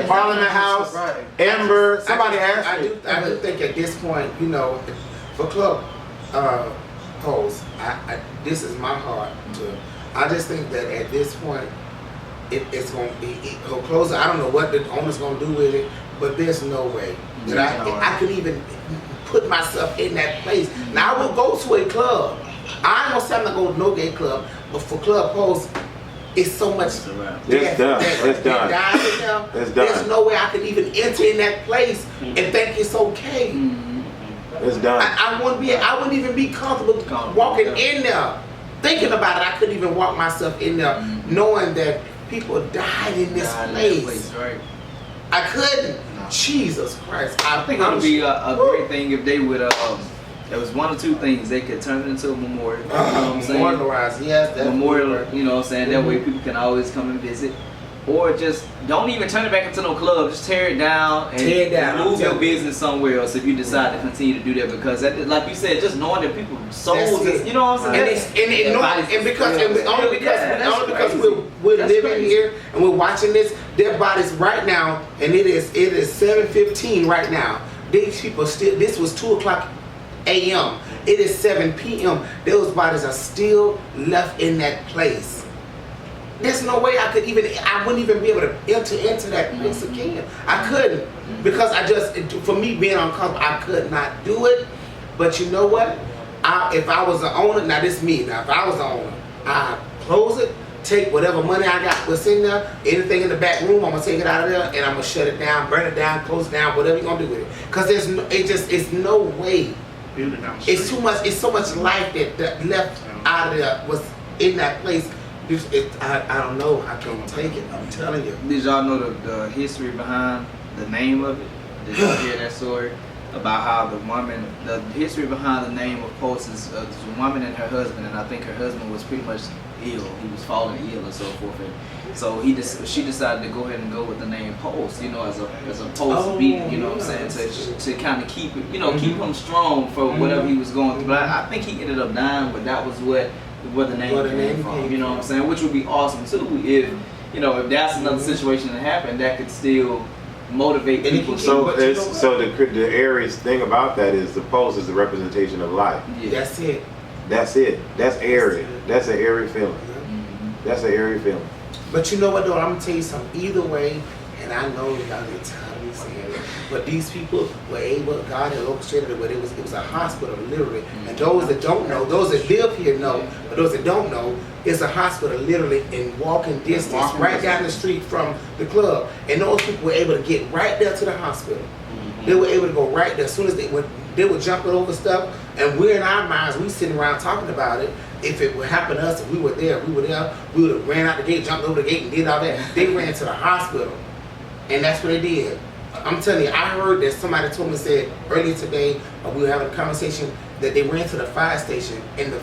Parliament House, Ember. Somebody asked me. I do think at this point, you know, for club Post, this is my heart. I just think that at this point, it's going to be closer. I don't know what the owner's going to do with it, but there's no way that I could even put myself in that place. Now I will go to a club. I ain't gonna say I'm not going to no gay club, but for Club Post, it's so much. It's done. It's done. There's no way I could even enter in that place and think it's okay. It's done. I wouldn't even be comfortable walking in there. Thinking about it, I couldn't even walk myself in there, knowing that people died in this place. I couldn't. Jesus Christ. I think it would be a great thing if they would, there was one or two things. They could turn it into a memorial. You know what I'm saying? Memorialize, yes. Memorial, you know what I'm saying? That way people can always come and visit. or just don't even turn it back into no club. Just tear it down and Tear it down. move your Tell me. business somewhere else if you decide to continue to do that. Because, like you said, just knowing that people's souls, That's is, it. you know what I'm And saying? only because we're That's living crazy. here and we're watching this, their bodies right now, and it is 7:15 right now. These people still. This was 2:00 a.m. It is 7 p.m. Those bodies are still left in that place. There's no way I wouldn't even be able to enter into that place again. I couldn't, because for me being uncomfortable, I could not do it. But you know what? If I was the owner, now this is me. Now if I was the owner, I close it, take whatever money I got what's in there, anything in the back room, I'm gonna take it out of there and I'm gonna shut it down, burn it down, close it down, whatever you're gonna do with it. Cause it's no way. Build it down the It's street. too much. It's so much life that left out of there was in that place. I don't know. I can't take it. I'm telling you. Did y'all know the history behind the name of it? Did y'all hear that story about how the history behind the name of Pulse is a woman and her husband, and I think her husband was pretty much ill. He was falling ill and so forth, and so she decided to go ahead and go with the name Pulse, as a pulse beat, you know what I'm saying, to kind of keep it, keep him strong for whatever he was going through. But I think he ended up dying, but that was where the name came from, you know what I'm saying? Which would be awesome too if that's another situation that happened that could still motivate people. So the Aries thing about that is the pulse is the representation of life. Yeah. That's it. That's it. That's airy. That's an airy feeling. Mhm. That's an airy feeling. But you know what though? I'm gonna tell you something. Either way, and I know y'all get tired of me saying it, but these people were able. God had orchestrated it, but it was a hospital, literally. And those that don't know, those that live here know, but those that don't know, it's a hospital literally in walking distance, right down the street from the club. And those people were able to get right there to the hospital. They were able to go right there as soon as they were jumping over stuff, and we're in our minds, we sitting around talking about it. If it would happen to us, if we were there, we would have ran out the gate, jumped over the gate, and did all that. They ran to the hospital, and that's what they did. I'm telling you, I heard that somebody told me, said earlier today, we were having a conversation, that they ran to the fire station, and the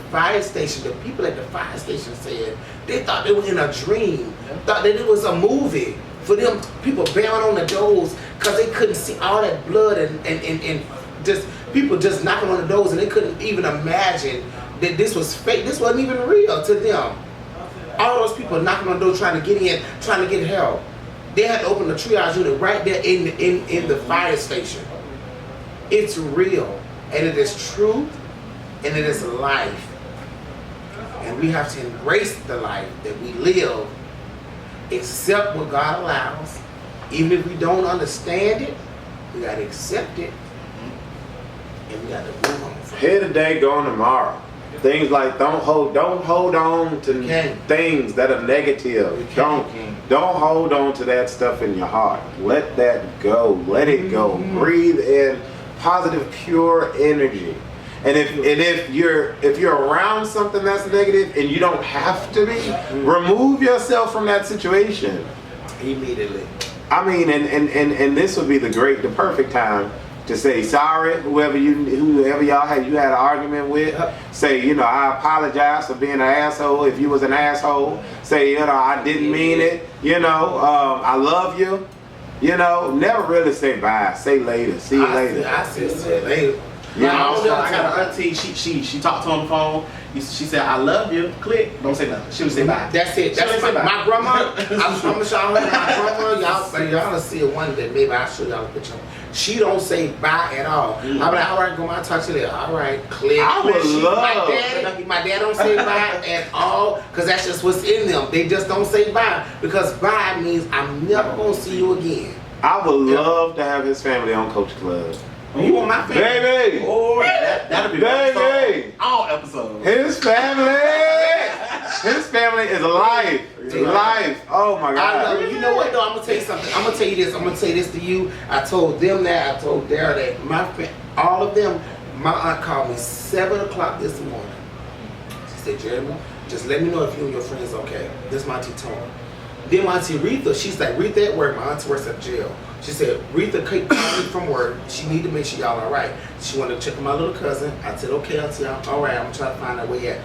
people at the fire station said they thought they were in a dream, thought that it was a movie. For them, people banging on the doors because they couldn't see all that blood and just people just knocking on the doors, and they couldn't even imagine that this was fake. This wasn't even real to them. All those people knocking on the door trying to get in, trying to get help. They had to open the triage unit right there in the fire station. It's real, and it is truth, and it is life. And we have to embrace the life that we live, accept what God allows. Even if we don't understand it, we gotta accept it, and we gotta move on. Here today, gone tomorrow. Things like don't hold on to Okay. things that are negative. Don't hold on to that stuff in your heart. Let that go. Let it go. Breathe in positive, pure energy. And if you're around something that's negative and you don't have to be, remove yourself from that situation. Immediately. I mean, and this would be the perfect time to say sorry, whoever y'all had an argument with. Say, I apologize for being an asshole. If you was an asshole, say, I didn't mean it. I love you. Never really say bye. Say later. See you later. I said later. I got an auntie. She talked to her on the phone. She said, "I love you." Click. Don't say nothing. She would say bye. That's it. That's my grandma. I promise y'all, my grandma, y'all will see it one day. Maybe I'll show y'all a picture. She don't say bye at all. I'm like, all right, grandma, I'll talk to you later. All right, click. I would love. My dad don't say bye at all, because that's just what's in them. They just don't say bye, because bye means I'm never gonna see you again. I would love to have his family on Coach Club. You want my family? Baby! Oh, that'll be Baby! all episodes. His family is life. Life. Oh my I God. love it. You know what though? I'm gonna tell you something. I'm gonna tell you this. I'm gonna say this to you. I told them that. I told Dara that. All of them. My aunt called me 7 o'clock this morning. She said, "Jeremy, just let me know if you and your friends okay." This is my auntie Tony. Then my auntie Retha, she's like, Retha at work. My auntie works at jail. She said, Retha called me from work. She need to make sure y'all all right. She wanted to check on my little cousin. I said, okay, auntie, all right. I'm gonna try to find out where he at.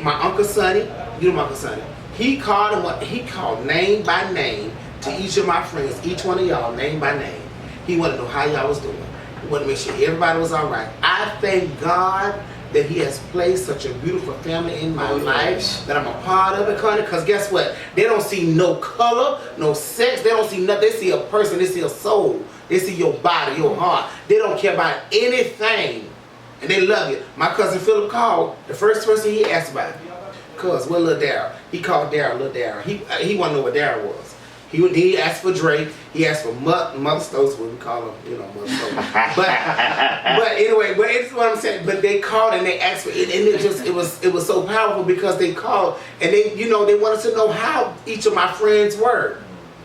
My Uncle Sonny, you know my Uncle Sonny. He called name by name to each of my friends, each one of y'all, name by name. He wanted to know how y'all was doing. He wanted to make sure everybody was all right. I thank God that He has placed such a beautiful family in my life, that I'm a part of it, Connie. Because guess what? They don't see no color, no sex. They don't see nothing. They see a person. They see a soul. They see your body, your heart. They don't care about anything. And they love you. My cousin Philip called. The first person he asked about, cuz, where Lil Darryl? He called Darryl, Lil Darryl. He wanted to know what Darryl was. He asked for Drake. He asked for Mother Stokes, what we call him, Mother Stokes. but anyway, but it's what I'm saying. But they called and they asked for it, and it was so powerful because they called and they wanted to know how each of my friends were.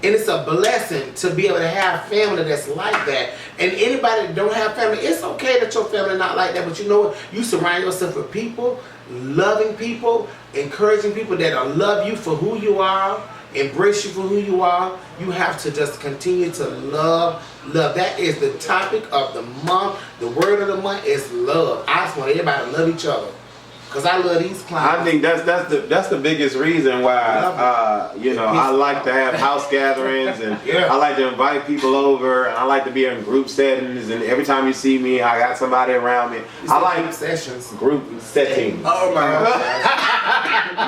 And it's a blessing to be able to have family that's like that. And anybody that don't have family, it's okay that your family not like that. But you know what? You surround yourself with people, loving people, encouraging people that'll love you for who you are, embrace you for who you are. You have to just continue to love. That is the topic of the month. The word of the month is love. I just want everybody to love each other. Because I love these clients. I think that's the biggest reason why I like to have house gatherings, and I like to invite people over, and I like to be in group settings, and every time you see me I got somebody around me. I like group sessions. Group settings. Oh my God. No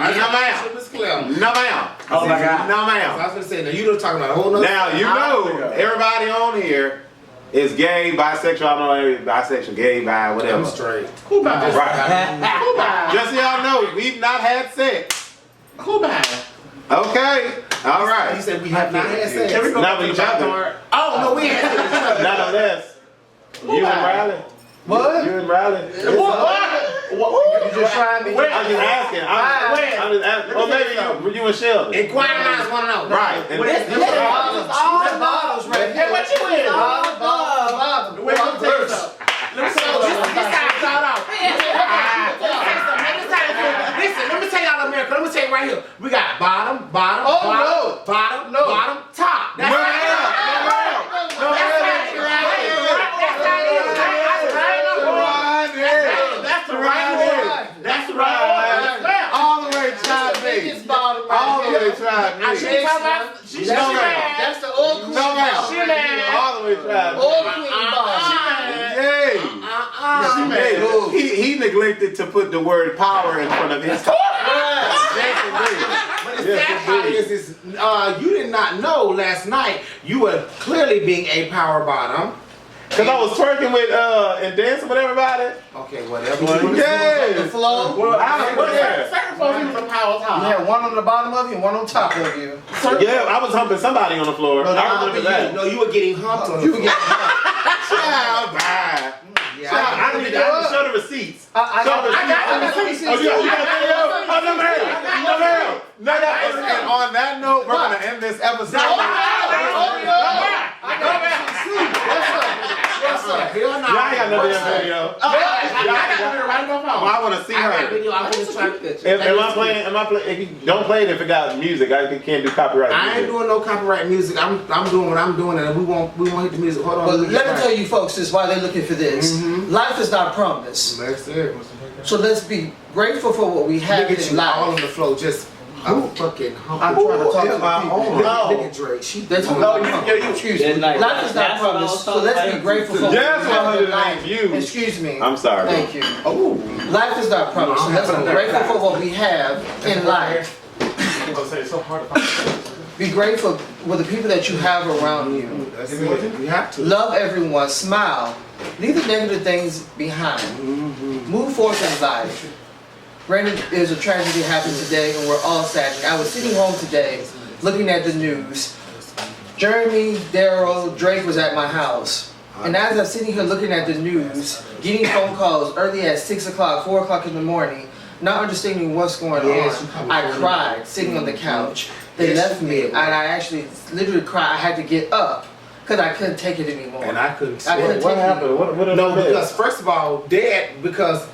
ma'am. Oh my God. No I ma'am. was going to say, now you don't talking about a whole nother. Now everybody on here is gay, bisexual, I don't know, bisexual, gay, bi, whatever. I'm straight. Who by? Right. Just so y'all know, we've not had sex. Who by? Okay. All He right. said we have not had sex. Can we go Not to with the each other. backyard? Oh, no, we had sex. None of this. You and Riley? What? You and Riley? You just trying me? I'm just asking. I'm just asking. Or maybe you and Shelby. Inquiring minds want to know. Right. And All the bottles right Hey, what you in? All the bottles. Wait, let me tell you something. Let me tell you Listen, let me tell y'all America. Let me tell you right here. We got bottom, top. That's That's the right one. That's the right one. all the way tried me. All the way tried me. That's the old queen No ma'am. bottle. All the way tried me. Old queen bottle. Yay. He neglected to put the word power in front of his. But the sad part is you did not know last night you were clearly being a power bottom. Cause I was twerking with and dancing with everybody. Okay, whatever. Yeah. The flow. Saxophone is a power You top. had one on the bottom of you and one on top of you. Yeah, I was humping somebody on the floor. No, I remember that. No, you were getting humped on the floor. Child, bye. Yeah, I didn't show the receipts. I Show the got receipts. the Oh, you got video? Oh, no, ma'am. No, and on that note, we're going to end this episode. Hell no. Y'all ain't got no damn video. I want to see I got her. video. I'm gonna try to picture. Am I playing? If you don't play it if it got music. I can't do copyright I ain't music. doing no copyright music. I'm doing what I'm doing, and we won't hit the music. Hold on. But let me tell you folks this while they're looking for this. Mhm. Life is not promised. That's it. So let's be grateful for what we have Look at in you all on life. the floor, just I'm fucking I'm humping. trying to talk to the people. Look at Drake. She That's what No, excuse me. That night. Life is not That's what I promised. was So talking let's be about. grateful for what Yes, we have in 108 life. views. Excuse me. I'm sorry. Thank you. Oh. Life is not promised. So let's be grateful for what we have in life. It's so hard to find. Be grateful with the people that you have around you. That's it. You have to. Love everyone. Smile. Leave the negative things behind. Move forward in life. Granted, there's a tragedy happened today, and we're all sad. I was sitting home today, looking at the news. Jeremy, Daryl, Drake was at my house. And as I'm sitting here looking at the news, getting phone calls early at 6 o'clock, 4 o'clock in the morning, not understanding what's going on, I cried sitting on the couch. They left me, and I actually literally cried. I had to get up because I couldn't take it anymore. And I couldn't. I couldn't What take it happened? anymore. What did No, I miss? because first of all, because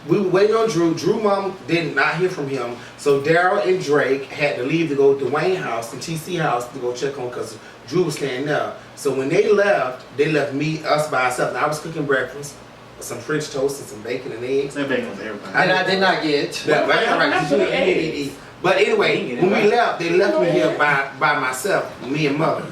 we were waiting on Drew. Drew mom did not hear from him, so Daryl and Drake had to leave to go to Wayne house and TC house to go check on because Drew was staying there. So when they left me us by ourselves. And I was cooking breakfast. some French toast and some bacon and eggs. That bacon was everything. And I did not get. Yeah, but that's all right, 'cause you eat. But anyway, when we left, they left me here by myself, me and mother.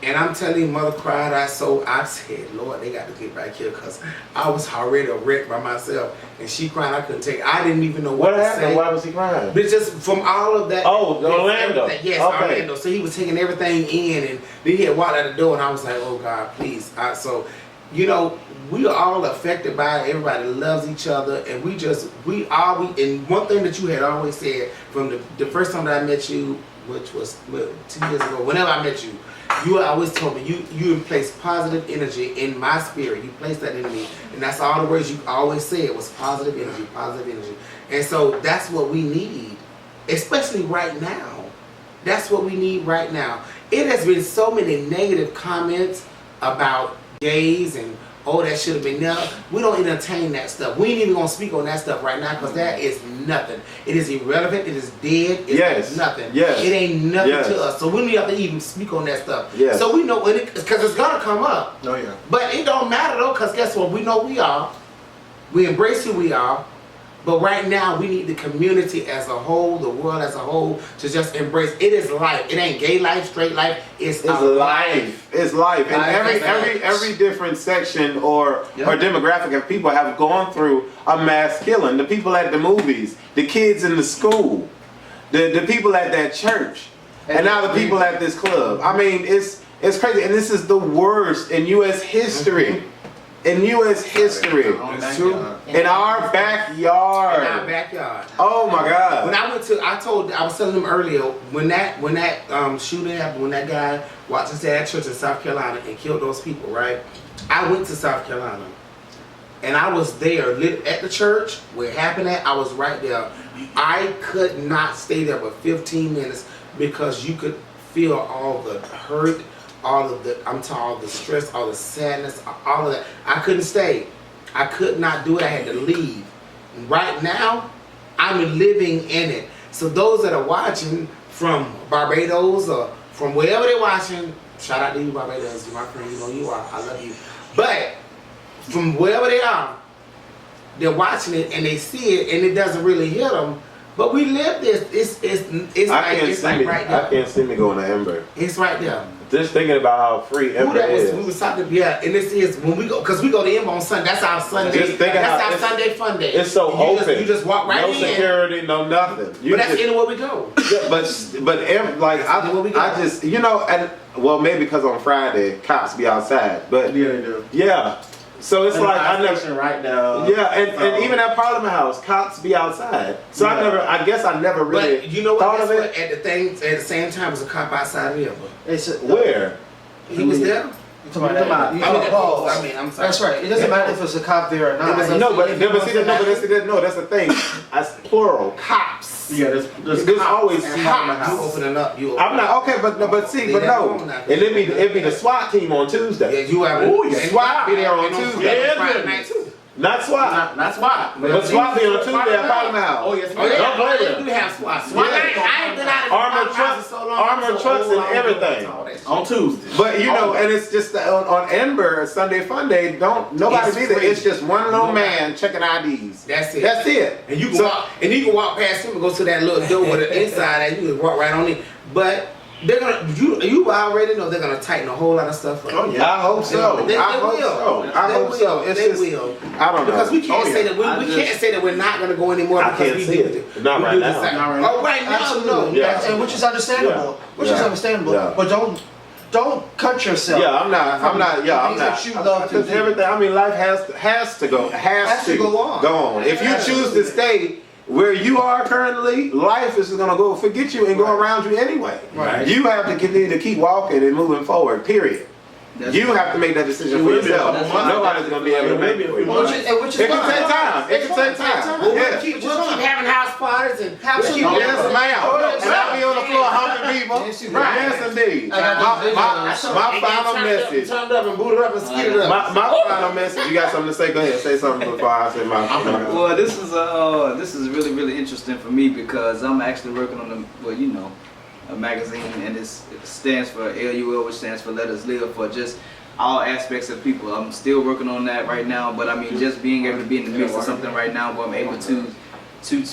And I'm telling you, mother cried. I said, Lord, they got to get back here because I was already a wreck by myself. And she cried, I couldn't take it. I didn't even know what to happened? say. Why was he crying? But just from all of that. Oh, Orlando. Yes, Okay. Orlando. So he was taking everything in, and then he had walked out the door, and I was like, oh God, please. So, you know, we are all affected by it. Everybody loves each other, and and one thing that you had always said from the first time that I met you, which was 2 years ago, whenever I met you, you always told me you placed positive energy in my spirit. You placed that in me, and that's all the words you always said was positive energy, positive energy. And so that's what we need, especially right now. That's what we need right now. It has been so many negative comments about gays and that should have been no. We don't entertain that stuff. We ain't even gonna speak on that stuff right now because that is nothing. It is irrelevant. It is dead. It's nothing. Yes. It ain't nothing Yes. to us. So we don't have to even speak on that stuff. Yes. So we know because it's gonna come up. Oh yeah. But it don't matter though, because guess what? We know we are. We embrace who we are. But right now, we need the community as a whole, the world as a whole, to just embrace. It is life. It ain't gay life, straight life. It's life. It's life. And Life. every different section or demographic of people have gone through a mass killing. The people at the movies, the kids in the school, the people at that church, and now the people at this club. I mean, it's crazy. And this is the worst in U.S. history. In U.S. history. It's true. In our backyard. In our backyard. Oh my God. When I was telling them earlier, when that shooting happened, when that guy walked into that church in South Carolina and killed those people, right? I went to South Carolina. And I was there at the church where it happened at. I was right there. I could not stay there but 15 minutes because you could feel all the hurt, all the stress, all the sadness, all of that. I couldn't stay. I could not do it. I had to leave. Right now, I'm living in it. So those that are watching from Barbados or from wherever they're watching, shout out to you, Barbados. You're my friend. You know you are. I love you. But from wherever they are, they're watching it and they see it and it doesn't really hit them. But we live this. It's like right there. I can't see me going to Ember. It's right there. Just thinking about how free Ember is. We was talking, and this is when we go, because we go to Ember on Sunday. That's our Sunday. Just thinking that's how our Sunday fun day. It's so open. You just walk right in. No security, no nothing. But that's anywhere we go. But like I just and well maybe because on Friday cops be outside, but Yeah, they do. yeah. So it's like I never. right now. Yeah, and even at Parliament House, cops be outside. So I guess I never really But you know what? thought of That's it. what, at the same time, was a cop outside of Ember. Where? He was there. I'm I'm sorry. That's right. It doesn't matter if it's a cop there or not. No, but that's the thing. As plural, cops. Yeah, There's always You cops. opening up. I'm not okay, but no. And it'd be the SWAT team on Tuesday. Yeah, you have. SWAT be there on Tuesday. Yeah, Friday night too. Not SWAT. Not SWAT. But SWAT be on Tuesday at Parliament House. Oh yes. Oh yeah, Don't play them. we do have SWAT. Yeah. I ain't been out of Armored the trucks, house in so long. armored trucks and everything. On Tuesday. But and it's just on Ember Sunday Fun Day. Nobody be there. It's just one little man checking IDs. That's it. That's it. And you can walk past him and go to that little door with the inside, and you can walk right on it. But they're gonna you already know they're gonna tighten a whole lot of stuff up. Oh yeah. I hope so. They I hope will. so. I hope so. It's They just, will. I don't know. Because we can't say that I can't say that we're not gonna go anymore. I Because can't we see do it. Not right now. Oh, right now, no. Yeah. And which is understandable. Which is Yeah. understandable. Yeah. But don't cut yourself. Yeah, I'm not. Things that you love to Because do. everything. I mean, life has to go. Has to go on. Go on. If you choose to stay where you are currently, life is gonna go forget you and go around you anyway. Right. You have to continue to keep walking and moving forward. Period. You have to make that decision for yourself. Nobody's gonna be able to make it for you. Which is It can fine. take time. It can take time. We'll Yeah. keep having house parties and Absolutely. Yes, ma'am. And I'll be on the floor humping people. Yes, you Right. will. Yes, indeed. I got this My final message. Turned up and booted up and skidded up. My final message. You got something to say? Go ahead. Say something before I say my. Well, this is really, really interesting for me because I'm actually working on a magazine, and it stands for LUL, which stands for Let Us Live, for just all aspects of people. I'm still working on that right now, but I mean, just being able to be in the midst of something right now where I'm able to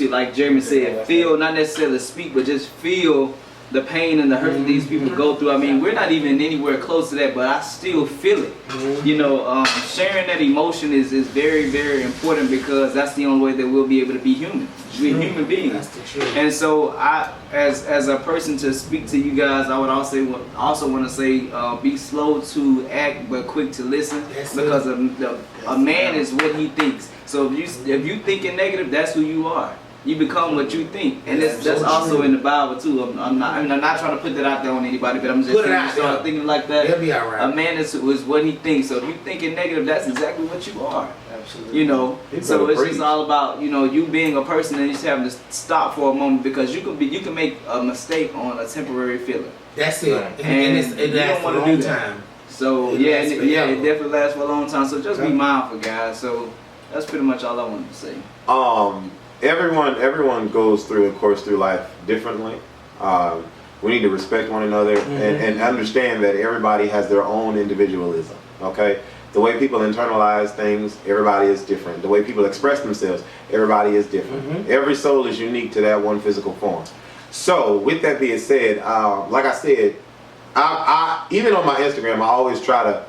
like Jeremy said, feel, not necessarily speak, but just feel the pain and the hurt that these people go through. I mean, we're not even anywhere close to that, but I still feel it. You know, sharing that emotion is very, very important, because that's the only way that we'll be able to be human. We're human beings. That's the truth. And so I, as a person to speak to you guys, I would also want to say, be slow to act but quick to listen, because a man is what he thinks. So if you thinking negative, that's who you are. You become what you think, and that's also in the Bible too. I'm not trying to put that out there on anybody, but I'm just saying, you start thinking like that. He'll be all right. A man is what he thinks. So if you thinking negative, that's exactly what you are. Absolutely. You know, so it's just all about, you know, you being a person and just having to stop for a moment, because you can make a mistake on a temporary feeling. That's it. Right. And And it you don't lasts for a wanna long do that. time. So It yeah, lasts it forever. definitely lasts for a long time. So just be mindful, guys. So that's pretty much all I wanted to say. Everyone goes through, of course, through life differently. We need to respect one another and understand that everybody has their own individualism. Okay, the way people internalize things, everybody is different. The way people express themselves, everybody is different. Every soul is unique to that one physical form. So, with that being said, like I said, I even on my Instagram, I always try to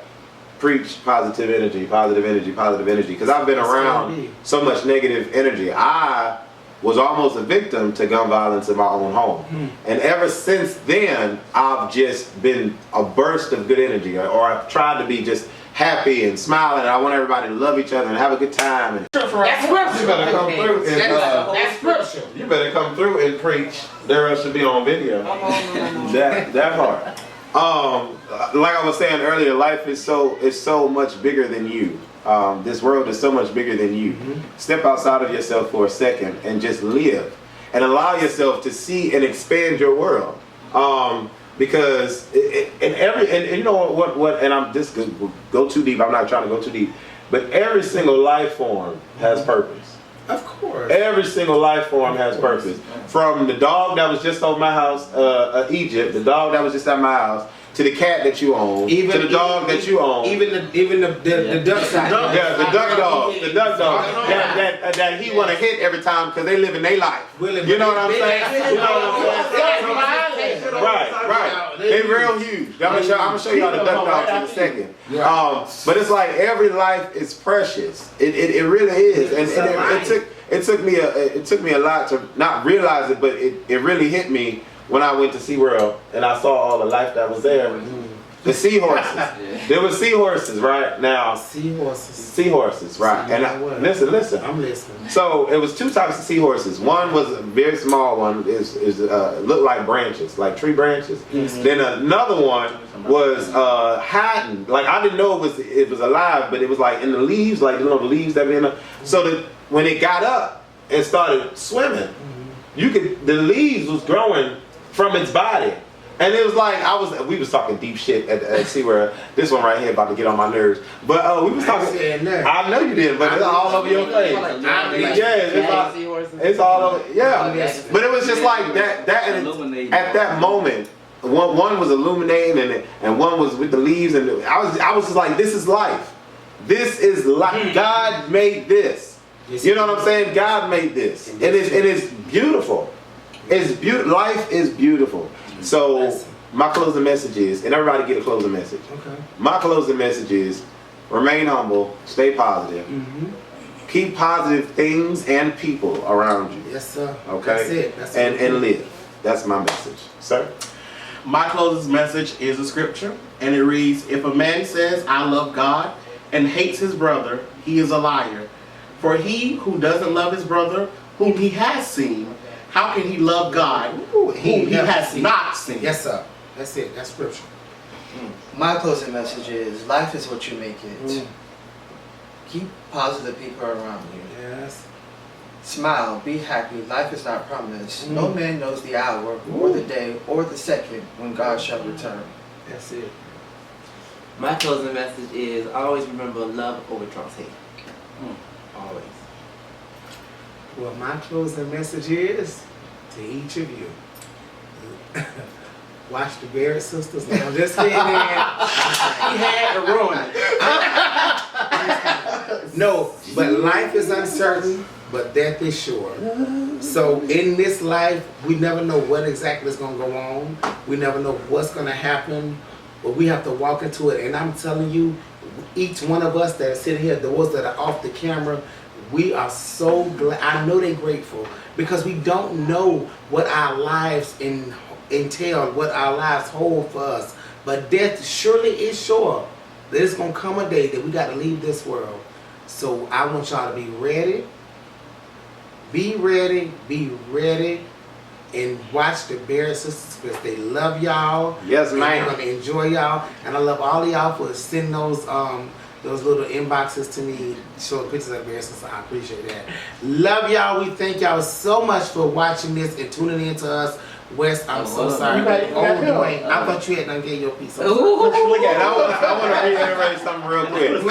preach positive energy, because I've been around so much negative energy. I was almost a victim to gun violence in my own home. And ever since then, I've just been a burst of good energy, or I've tried to be just happy and smiling, and I want everybody to love each other and have a good time. And That's you better come through and That's scripture. you better come through and preach. There should be on video. That part. Like I was saying earlier, life is so much bigger than you. This world is so much bigger than you. Step outside of yourself for a second and just live, and allow yourself to see and expand your world. Because and you know what, and I'm just gonna go too deep. I'm not trying to go too deep, but every single life form has purpose. Of course. Every single life form has purpose. From the dog that was just on my house, Egypt, the dog that was just at my house, to the cat that you own, to the dog that you own, even the duck side. yeah, the duck dog, that he want to hit every time because they live in their life. You know what I'm saying? You know what I'm saying? Right. They real huge. I'm gonna show y'all the duck dogs in a second. But it's like every life is precious. It really is, and it took me a lot to not realize it, but it really hit me when I went to SeaWorld and I saw all the life that was there. The seahorses. There were seahorses, right? Now, seahorses, right? And listen. I'm listening. So it was two types of seahorses. One was a very small one, looked like branches, like tree branches. Then another one was hiding. Like I didn't know it was alive, but it was like in the leaves, like the leaves that were in the. So that when it got up and started swimming, the leaves was growing from its body. And it was like we was talking deep shit at SeaWorld. This one right here about to get on my nerves. But we was talking. I know you did, but it's all over your face. It's all over. Yeah, but it was just like that. At that moment, one was illuminating, and one was with the leaves, and I was just like, this is life. This is life. God made this. You know what I'm saying? God made this, and it's beautiful. It's beautiful. Life is beautiful. So my closing message is, and everybody get a closing message. Okay. My closing message is, remain humble, stay positive, keep positive things and people around you. Yes, sir. Okay. That's it. And live. That's my message, sir. My closing message is a scripture, and it reads, "If a man says, 'I love God,' and hates his brother, he is a liar. For he who doesn't love his brother, whom he has seen, how can he love God, whom he has not seen?" Yes, sir. That's it. That's scripture. My closing message is, life is what you make it. Keep positive people around you. Yes. Smile, be happy. Life is not promised. No man knows the hour, or the day, or the second when God shall return. That's it. My closing message is, always remember, love over trumps hate. Always. Well, my closing message is to each of you. watch the Barrett sisters. Now, I'm just kidding. He had to ruin it. No, but life is uncertain, but death is sure. So in this life, we never know what exactly is going to go on. We never know what's going to happen, but we have to walk into it. And I'm telling you, each one of us that are sitting here, those that are off the camera, we are so glad. I know they're grateful because we don't know what our lives entail, what our lives hold for us. But death surely is sure. There's going to come a day that we got to leave this world. So I want y'all to be ready. Be ready. Be ready. And watch the Barrett sisters because they love y'all. Yes, and ma'am. They're going to enjoy y'all. And I love all of y'all for sending those little inboxes to me, showing pictures of Barrett sisters. I appreciate that. Love y'all. We thank y'all so much for watching this and tuning in to us. Wes, I'm so sorry. Dwayne, I thought you had done get your piece. Look at it. I want to reiterate something real quick.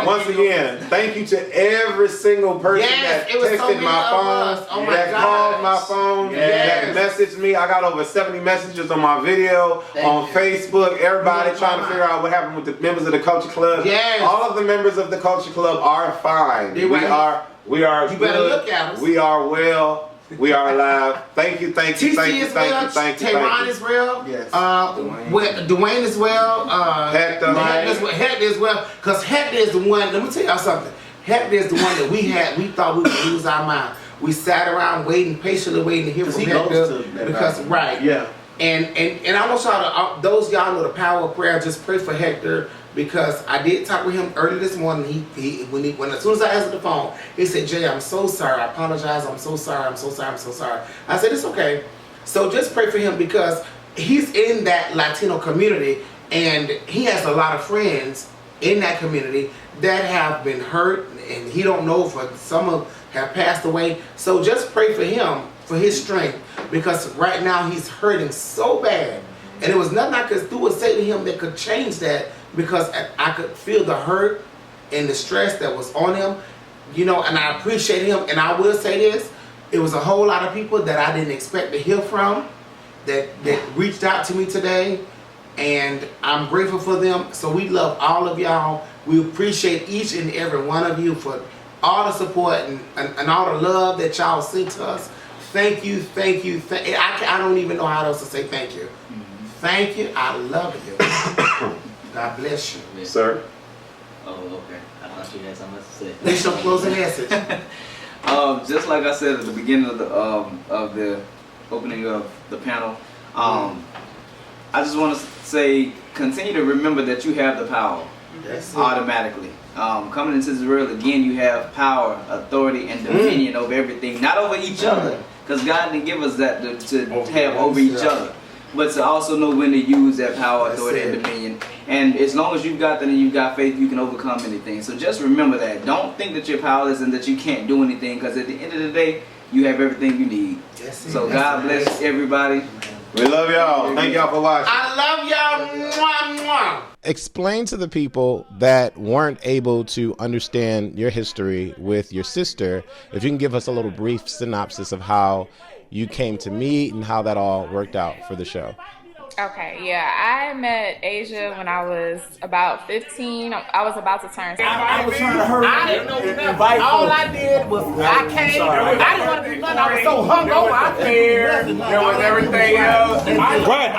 Once again, thank you to every single person that texted my phone, that called my phone, that messaged me. I got over 70 messages on my video, on Facebook. Everybody trying to figure out what happened with the members of the Culture Club. Yes. All of the members of the Culture Club are fine. We are You better look at us. We are well. We are alive. Thank you. TC is well. Tehran is well. Yes. Dwayne is well. Hector is well. Because Hector is the one. Let me tell y'all something. Hector is the one that we thought we would lose our mind. We sat around patiently waiting to hear from Hector. Yeah. And I want y'all to, those y'all know the power of prayer. Just pray for Hector. Because I did talk with him early this morning. When as soon as I answered the phone, he said, "Jay, I'm so sorry. I apologize. I'm so sorry. I'm so sorry. I'm so sorry." I said, "It's okay." So just pray for him because he's in that Latino community and he has a lot of friends in that community that have been hurt and he don't know if some of have passed away. So just pray for him for his strength because right now he's hurting so bad, and there was nothing I could do or say to him that could change that. Because I could feel the hurt and the stress that was on him, and I appreciate him. And I will say this, it was a whole lot of people that I didn't expect to hear from that reached out to me today, and I'm grateful for them. So we love all of y'all. We appreciate each and every one of you for all the support and all the love that y'all sent to us. Thank you. I don't even know how else to say thank you. Thank you. I love you. God bless you. Yeah. Sir. Oh, okay. I thought you had something else to say. What's your closing message? Just like I said at the beginning of the opening of the panel, I just want to say, continue to remember that you have the power. That's it. Automatically. Coming into this world again, you have power, authority, and dominion over everything, not over each other, because God didn't give us that to have over each other. But to also know when to use that power, authority, and dominion. And as long as you've got that and you've got faith, you can overcome anything. So just remember that. Don't think that you're powerless and that you can't do anything, because at the end of the day, you have everything you need. So God bless everybody. We love y'all. Thank y'all for watching. I love y'all. Mwah, mwah. Explain to the people that weren't able to understand your history with your sister, if you can give us a little brief synopsis of how you came to meet and how that all worked out for the show. Okay, yeah, I met Asia when I was about 15. I was about to turn 16. I was trying to hurry. I didn't know nothing. All I did was I came. I didn't want to do nothing. I was so hungover. I couldn't do nothing. There was everything else. Right.